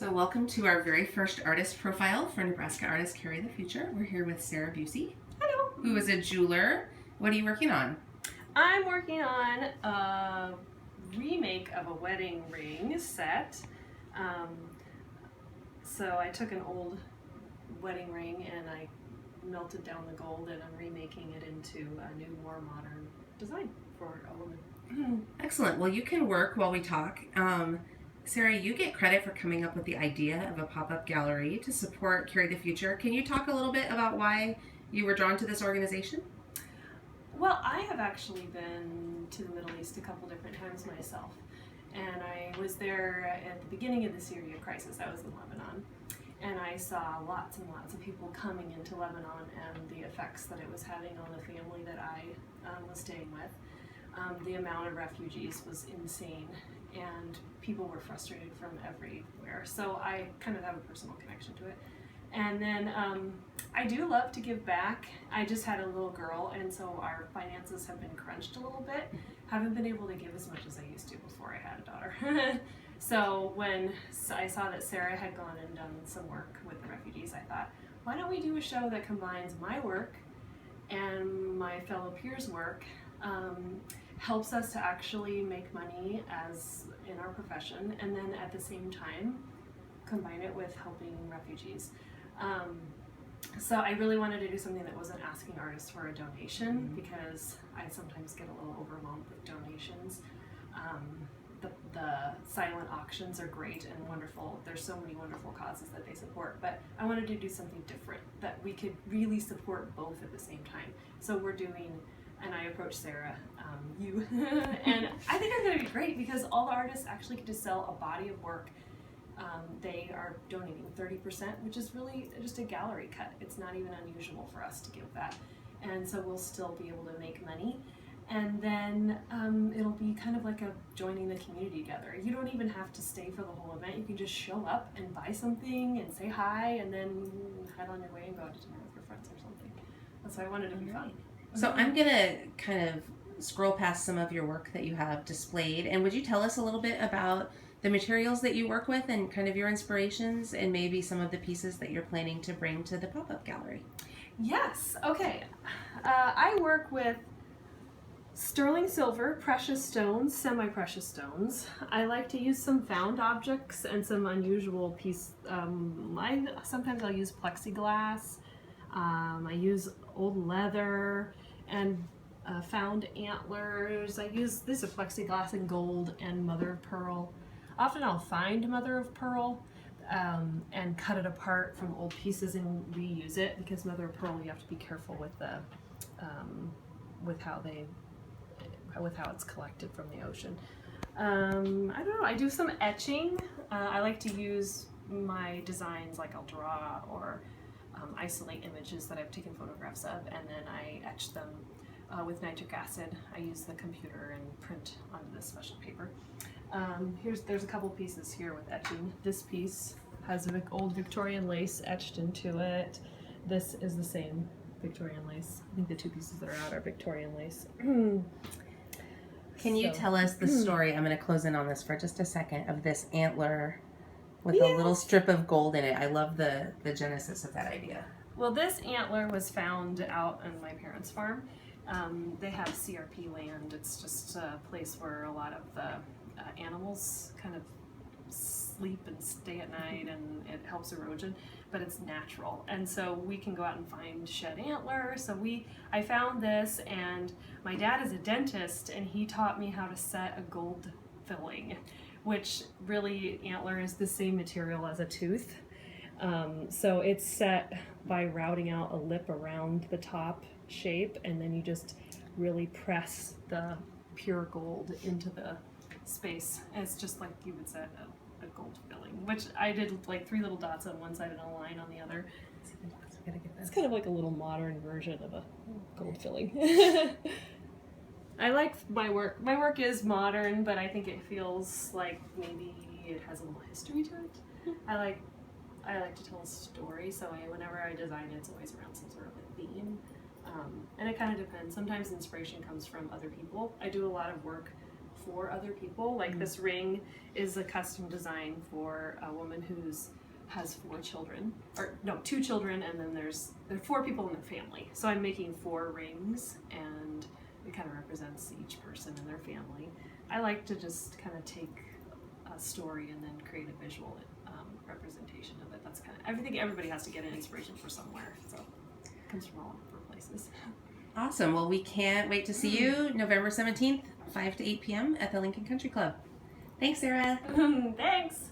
So welcome to our very first artist profile for Nebraska Artists Carry the Future. We're here with Sara Bucy, Hello. who is a jeweler. What are you working on? I'm working on a remake of a wedding ring set. So I took an old wedding ring and I melted down the gold and I'm remaking it into a new, more modern design for a woman. Excellent. Well, you can work while we talk. Sara, you get credit for coming up with the idea of a pop-up gallery to support Carry the Future. Can you talk a little bit about why you were drawn to this organization? Well, I have actually been to the Middle East a couple different times myself. And I was there at the beginning of the Syria crisis. I was in Lebanon. And I saw lots and lots of people coming into Lebanon and the effects that it was having on the family that I was staying with. The amount of refugees was insane, and people were frustrated from everywhere. So I kind of have a personal connection to it. And then I do love to give back. I just had a little girl, and so our finances have been crunched a little bit. Haven't been able to give as much as I used to before I had a daughter. So when I saw that Sara had gone and done some work with the refugees, I thought, why don't we do a show that combines my work and my fellow peers' work, helps us to actually make money as in our profession, and then at the same time combine it with helping refugees. So I really wanted to do something that wasn't asking artists for a donation, because I sometimes get a little overwhelmed with donations. The silent auctions are great and wonderful. There's so many wonderful causes that they support, but I wanted to do something different that we could really support both at the same time. So we're doing, and I approached Sara, you, and I think I'm going to be great because all the artists actually get to sell a body of work. They are donating 30%, which is really just a gallery cut. It's not even unusual for us to give that. And so we'll still be able to make money. And then it'll be kind of like a joining the community together. You don't even have to stay for the whole event. You can just show up and buy something and say hi and then head on your way and go out to dinner with your friends or something. That's why I wanted it to be fun. So I'm going to kind of scroll past some of your work that you have displayed. And would you tell us a little bit about the materials that you work with and kind of your inspirations and maybe some of the pieces that you're planning to bring to the pop-up gallery? Yes, okay. I work with sterling silver, precious stones, semi-precious stones. I like to use some found objects and some unusual sometimes I'll use plexiglass. I use old leather and found antlers. These are plexiglass and gold and mother of pearl. Often I'll find mother of pearl and cut it apart from old pieces and reuse it, because mother of pearl, you have to be careful with how it's collected from the ocean. I don't know, I do some etching. I like to use my designs, like I'll draw or isolate images that I've taken photographs of, and then I etch them with nitric acid. I use the computer and print onto this special paper. There's a couple pieces here with etching. This piece has an old Victorian lace etched into it. This is the same Victorian lace. I think the two pieces that are out are Victorian lace. Can you tell us the story? I'm going to close in on this for just a second, of this antler with a little strip of gold in it. I love the genesis of that idea. Well, this antler was found out on my parents' farm. They have CRP land. It's just a place where a lot of the animals kind of sleep and stay at night, and it helps erosion, but it's natural. And so we can go out and find shed antler. So I found this, and my dad is a dentist, and he taught me how to set a gold filling, which really, antler is the same material as a tooth. So it's set by routing out a lip around the top shape, and then you just really press the pure gold into the space. And it's just like you would set a gold filling, which I did like 3 little dots on one side and a line on the other. It's kind of like a little modern version of a gold filling. I like my work. My work is modern, but I think it feels like maybe it has a little history to it. I like to tell a story, so whenever I design it, it's always around some sort of a theme. And it kind of depends. Sometimes inspiration comes from other people. I do a lot of work for other people. Like this ring is a custom design for a woman has 4 children, or no, 2 children, and then there are 4 people in their family. So I'm making 4 rings, and it kind of represents each person and their family. I like to just kind of take a story and then create a visual representation of it. That's kind of, I think everybody has to get an inspiration for somewhere, so it comes from all over places. Awesome. Well, we can't wait to see you November 17th, 5 to 8 p.m. at the Lincoln Country Club. Thanks, Sarah. Thanks.